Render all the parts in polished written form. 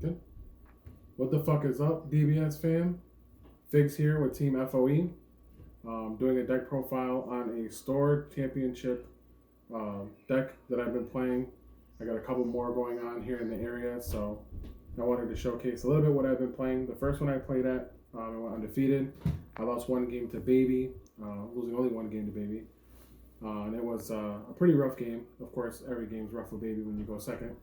Good. What the fuck is up, DBS fam? Figs here with Team F.O.E. Doing a deck profile on a stored championship deck that I've been playing. I got a couple more going on here in the area, so I wanted to showcase a little bit what I've been playing. The first one I played at, I went undefeated. I lost one game to Baby, losing only one game to Baby. And it was a pretty rough game. Of course, every game's rough with Baby when you go second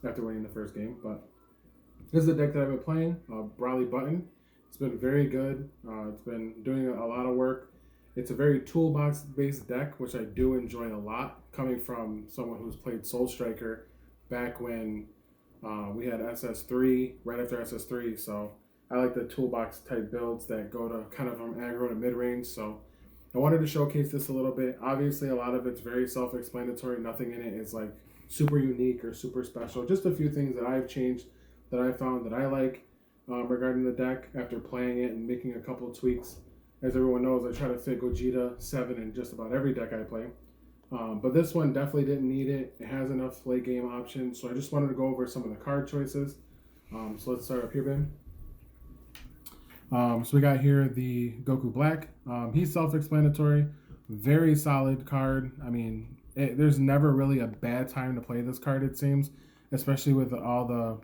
after winning the first game. But this is the deck that I've been playing, Brawly Button. It's been very good. It's been doing a lot of work. It's a very toolbox-based deck, which I do enjoy a lot, coming from someone who's played Soul Striker back when we had SS3, right after SS3. So I like the toolbox-type builds that go to kind of from aggro to mid-range. So I wanted to showcase this a little bit. Obviously, a lot of it's very self-explanatory. Nothing in it is like super unique or super special. Just a few things that I've changed that I found that I like regarding the deck after playing it and making a couple of tweaks. As everyone knows, I try to fit Gogeta 7 in just about every deck I play. But this one definitely didn't need it. It has enough late game options. So I just wanted to go over some of the card choices. So let's start up here, Ben. So we got here the Goku Black. He's self-explanatory. Very solid card. I mean, there's never really a bad time to play this card, it seems. Especially with all the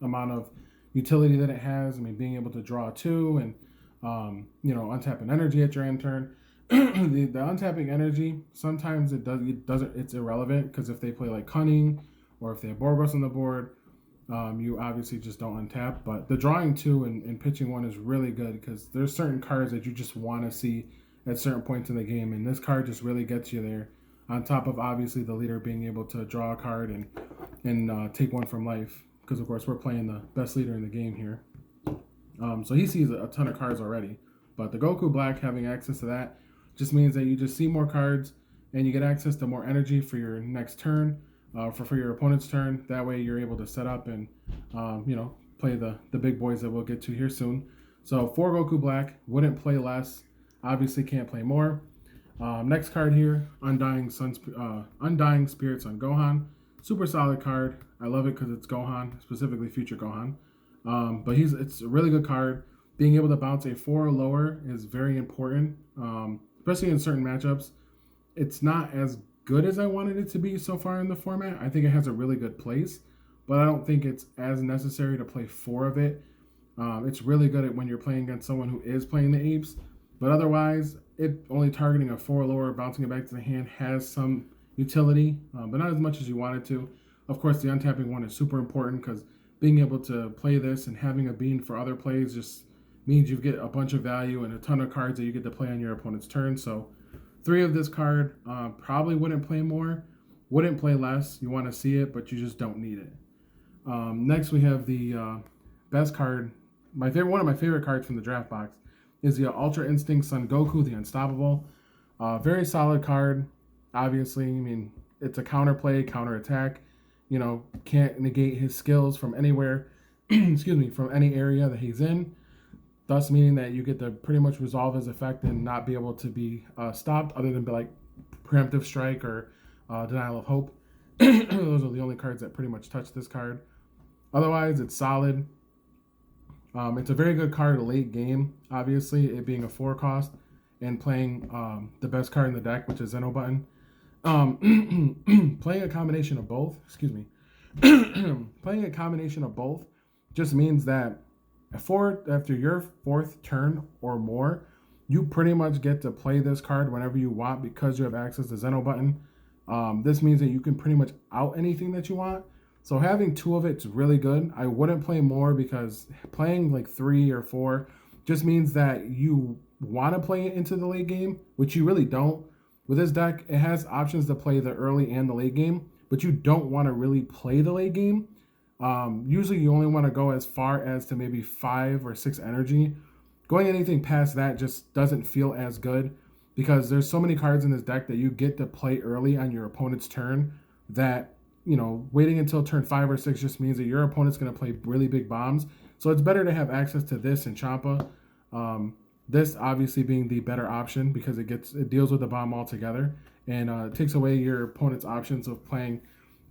amount of utility that it has. I mean, being able to draw two and, untap an energy at your end turn. the untapping energy, sometimes it's irrelevant because if they play like Cunning or if they have Borgos on the board, you obviously just don't untap. But the drawing two and pitching one is really good because there's certain cards that you just want to see at certain points in the game, and this card just really gets you there. On top of obviously the leader being able to draw a card and take one from life, because of course we're playing the best leader in the game here. So he sees a ton of cards already, but the Goku Black having access to that just means that you just see more cards and you get access to more energy for your next turn, for your opponent's turn. That way you're able to set up and play the big boys that we'll get to here soon. So for Goku Black, wouldn't play less, obviously can't play more. Next card here, Undying Sons, Undying Spirits on Gohan. Super solid card. I love it because it's Gohan, specifically Future Gohan. But it's a really good card. Being able to bounce a 4 or lower is very important, especially in certain matchups. It's not as good as I wanted it to be so far in the format. I think it has a really good place, but I don't think it's as necessary to play 4 of it. It's really good at when you're playing against someone who is playing the apes, but otherwise, it only targeting a 4 or lower, bouncing it back to the hand has some utility, but not as much as you want it to. Of course, the untapping one is super important because being able to play this and having a bean for other plays just means you get a bunch of value and a ton of cards that you get to play on your opponent's turn. So 3 of this card, probably wouldn't play more, wouldn't play less. You want to see it, but you just don't need it. Next, we have the best card. One of my favorite cards from the draft box is the Ultra Instinct Son Goku, the Unstoppable. Very solid card. Obviously, I mean, it's a counterplay, counterattack. Can't negate his skills from anywhere, from any area that he's in. Thus meaning that you get to pretty much resolve his effect and not be able to be stopped other than be like Preemptive Strike or Denial of Hope. Those are the only cards that pretty much touch this card. Otherwise, it's solid. It's a very good card late game, obviously, it being a 4 cost and playing the best card in the deck, which is Zeno Button. Playing a combination of both, playing a combination of both just means that after your 4th turn or more, you pretty much get to play this card whenever you want because you have access to Zeno Button. This means that you can pretty much out anything that you want. So having 2 of it's really good. I wouldn't play more because playing like 3 or 4 just means that you want to play it into the late game, which you really don't. With this deck, it has options to play the early and the late game, but you don't want to really play the late game. Usually you only want to go as far as to maybe 5 or 6 energy. Going anything past that just doesn't feel as good because there's so many cards in this deck that you get to play early on your opponent's turn that, waiting until turn 5 or 6 just means that your opponent's going to play really big bombs. So it's better to have access to this and Champa. This obviously being the better option because it deals with the bomb altogether and takes away your opponent's options of playing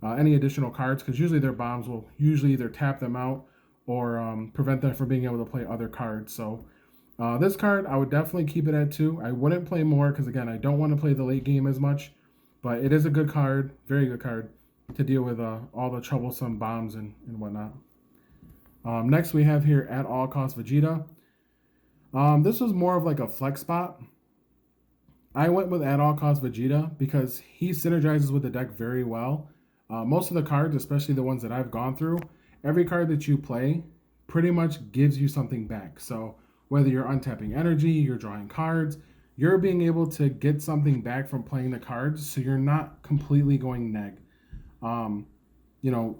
any additional cards, because usually their bombs will usually either tap them out or prevent them from being able to play other cards. So this card, I would definitely keep it at 2. I wouldn't play more because, again, I don't want to play the late game as much. But it is a good card, very good card, to deal with all the troublesome bombs and whatnot. Next, we have here At All Cost Vegeta. This was more of like a flex spot. I went with At All Cost Vegeta because he synergizes with the deck very well. Most of the cards, especially the ones that I've gone through, every card that you play pretty much gives you something back. So whether you're untapping energy, you're drawing cards, you're being able to get something back from playing the cards, so you're not completely going neg.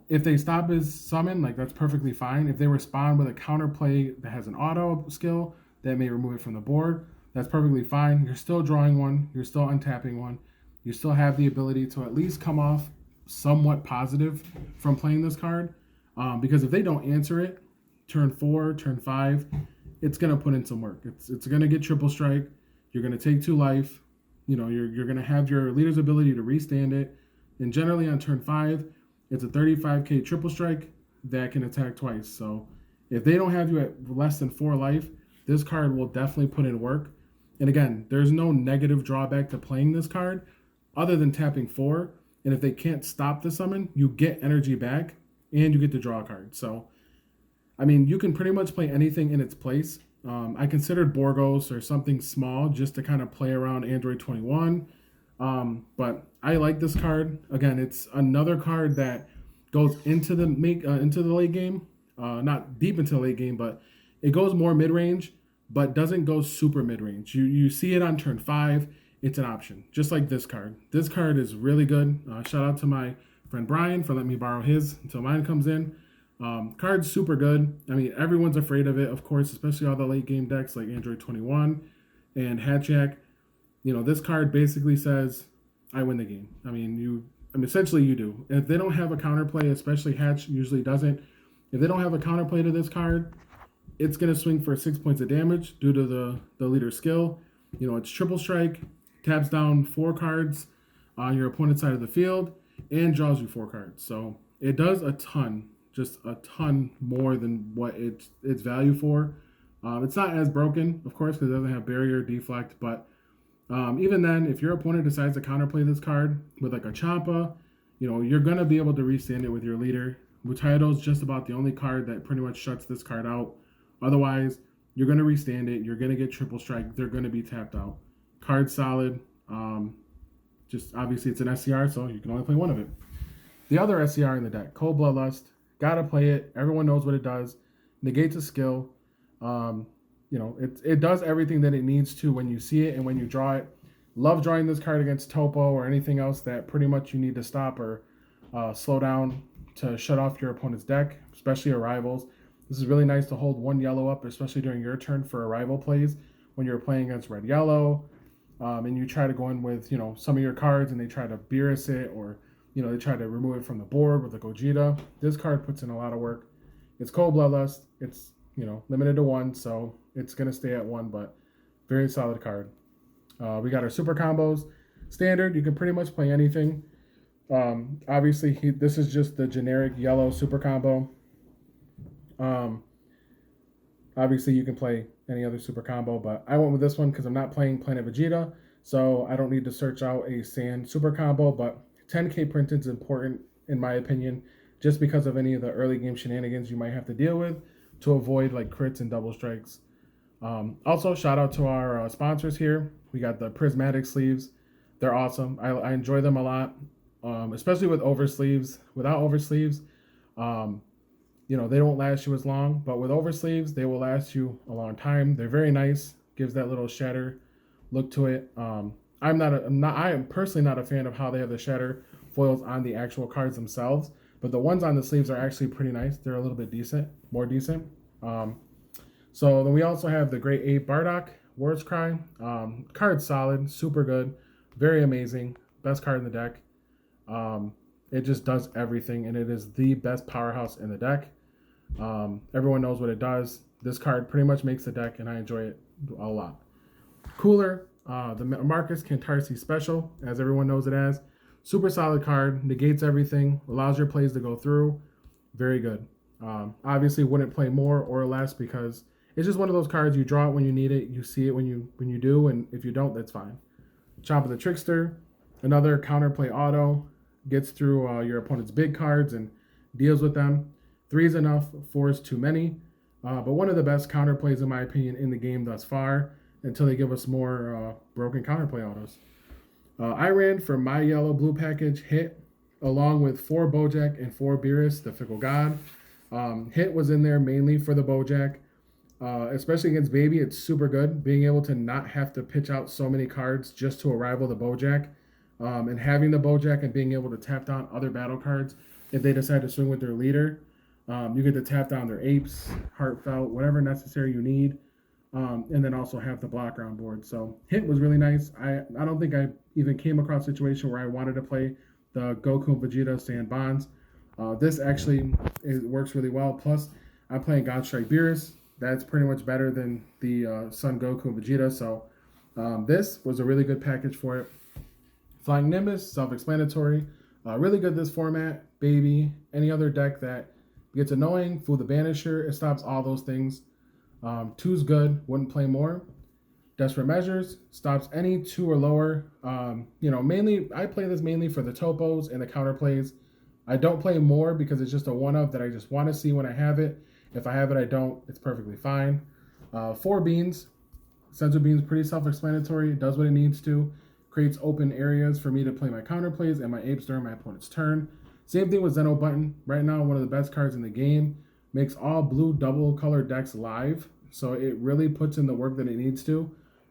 If they stop his summon, like, that's perfectly fine. If they respond with a counterplay that has an auto skill that may remove it from the board, that's perfectly fine. You're still drawing one, you're still untapping one, you still have the ability to at least come off somewhat positive from playing this card. Because if they don't answer it, turn 4, turn 5, it's gonna put in some work. It's gonna get triple strike. You're going to take 2 life. You're going to have your leader's ability to restand it. And generally on turn 5, it's a 35k triple strike that can attack twice. So if they don't have you at less than 4 life, this card will definitely put in work. And again, there's no negative drawback to playing this card other than tapping 4. And if they can't stop the summon, you get energy back and you get to draw a card. So, I mean, you can pretty much play anything in its place. I considered Borgos or something small just to kind of play around Android 21. But I like this card. Again, it's another card that goes into the late game. Not deep into the late game, but it goes more mid-range, but doesn't go super mid-range. You see it on turn 5. It's an option, just like this card. This card is really good. Shout out to my friend Brian for letting me borrow his until mine comes in. Card's super good. I mean, everyone's afraid of it, of course, especially all the late game decks like Android 21 and Hatchak. This card basically says, I win the game. Essentially you do. If they don't have a counterplay, especially Hatch usually doesn't, if they don't have a counterplay to this card, it's going to swing for 6 points of damage due to the leader skill. It's triple strike, taps down 4 cards on your opponent's side of the field, and draws you 4 cards. So it does a ton. Just a ton more than what it's value for. It's not as broken, of course, because it doesn't have barrier, deflect, but even then, if your opponent decides to counterplay this card with like a Champa, you're going to be able to restand it with your leader. Mutayodo's just about the only card that pretty much shuts this card out. Otherwise, you're going to restand it, you're going to get triple strike, they're going to be tapped out. Card solid. Just obviously it's an SCR, so you can only play one of it. The other SCR in the deck, Cold Bloodlust. Gotta play it. Everyone knows what it does. Negates a skill. It does everything that it needs to when you see it and when you draw it. Love drawing this card against Topo or anything else that pretty much you need to stop or slow down to shut off your opponent's deck, especially arrivals. This is really nice to hold 1 yellow up, especially during your turn for arrival plays when you're playing against red-yellow. And you try to go in with, some of your cards and they try to Beerus it or they try to remove it from the board with a Gogeta. This card puts in a lot of work. It's Cold Bloodlust. It's, limited to 1, so it's going to stay at 1, but very solid card. We got our super combos. Standard, you can pretty much play anything. Obviously, this is just the generic yellow super combo. Obviously, you can play any other super combo, but I went with this one because I'm not playing Planet Vegeta, so I don't need to search out a Sand super combo, but 10k printed is important, in my opinion, just because of any of the early game shenanigans you might have to deal with to avoid like crits and double strikes. Also, shout out to our sponsors here. We got the prismatic sleeves. They're awesome. I enjoy them a lot, especially with oversleeves. Without oversleeves, they don't last you as long, but with oversleeves, they will last you a long time. They're very nice. Gives that little shatter look to it. I am personally not a fan of how they have the shatter foils on the actual cards themselves, but the ones on the sleeves are actually pretty nice. They're a little bit more decent. So then we also have the Great Ape Bardock, War's Cry. Card's solid, super good, very amazing, best card in the deck. It just does everything, and it is the best powerhouse in the deck. Everyone knows what it does. This card pretty much makes the deck, and I enjoy it a lot. Cooler, the Marcus Cantarsi Special, as everyone knows it as. Super solid card, negates everything, allows your plays to go through. Very good. Obviously, wouldn't play more or less because it's just one of those cards. You draw it when you need it. You see it when you do, and if you don't, that's fine. Chop of the Trickster, another counterplay auto, gets through your opponent's big cards and deals with them. 3 is enough, 4 is too many. But one of the best counterplays, in my opinion, in the game thus far, until they give us more broken counterplay autos. I ran for my yellow-blue package hit, along with 4 Bojack and 4 Beerus, the Fickle God. Hit was in there mainly for the Bojack. Especially against Baby, it's super good. Being able to not have to pitch out so many cards just to rival the Bojack. And having the Bojack and being able to tap down other battle cards if they decide to swing with their leader. You get to tap down their Apes, Heartfelt, whatever necessary you need. And then also have the blocker on board. So hit was really nice. I don't think I even came across a situation where I wanted to play the Goku Vegeta Sand Bonds. This actually works really well. Plus, I'm playing Godstrike Beerus. That's pretty much better than the Sun Goku and Vegeta. So this was a really good package for it. Flying Nimbus, self-explanatory. Really good this format. Baby, any other deck that gets annoying, Fool the Banisher, it stops all those things. 2's good, wouldn't play more. Desperate Measures, stops any 2 or lower. Mainly, I play this mainly for the topos and the counterplays. I don't play more because it's just a one-of that I just want to see when I have it. If I have it, I don't. It's perfectly fine. 4 Beans. Sensor Beans, pretty self-explanatory. It does what it needs to. Creates open areas for me to play my counterplays and my apes during my opponent's turn. Same thing with Zeno Button. Right now, one of the best cards in the game. Makes all blue double color decks live. So it really puts in the work that it needs to.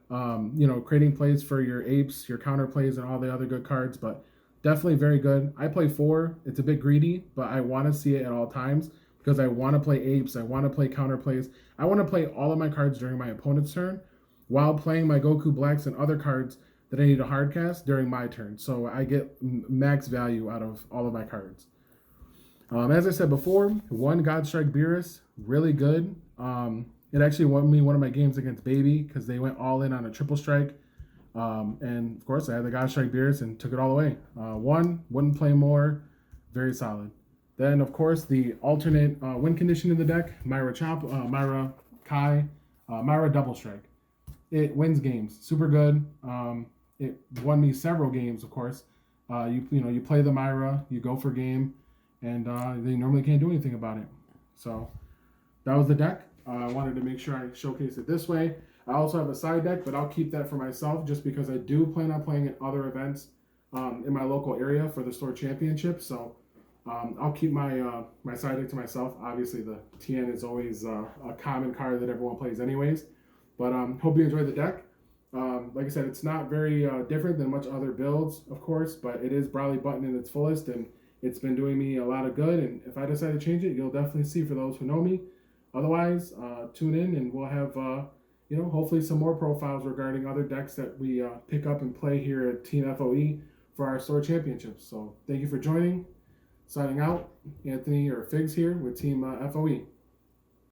Creating plays for your apes, your counterplays, and all the other good cards. But definitely very good. I play 4. It's a bit greedy, but I want to see it at all times. Because I want to play apes, I want to play counterplays. I want to play all of my cards during my opponent's turn while playing my Goku Blacks and other cards that I need to hardcast during my turn. So I get max value out of all of my cards. As I said before, 1 Godstrike Beerus, really good. It actually won me one of my games against Baby because they went all in on a triple strike. And of course, I had the Godstrike Beerus and took it all away. 1, wouldn't play more, very solid. Then, of course, the alternate win condition in the deck, Myra Kai, Myra Double Strike. It wins games. Super good. It won me several games, of course. You play the Myra, you go for game, and they normally can't do anything about it. So that was the deck. I wanted to make sure I showcase it this way. I also have a side deck, but I'll keep that for myself just because I do plan on playing at other events in my local area for the store championship. So I'll keep my my side deck to myself. Obviously, the TN is always a common card that everyone plays anyways. But hope you enjoy the deck. Like I said, it's not very different than much other builds, of course, but it is Bradley Button in its fullest, and it's been doing me a lot of good. And if I decide to change it, you'll definitely see for those who know me. Otherwise, tune in and we'll have hopefully some more profiles regarding other decks that we pick up and play here at Team F.O.E. for our store championships. So thank you for joining. Signing out, Anthony or Figs here with Team F.O.E.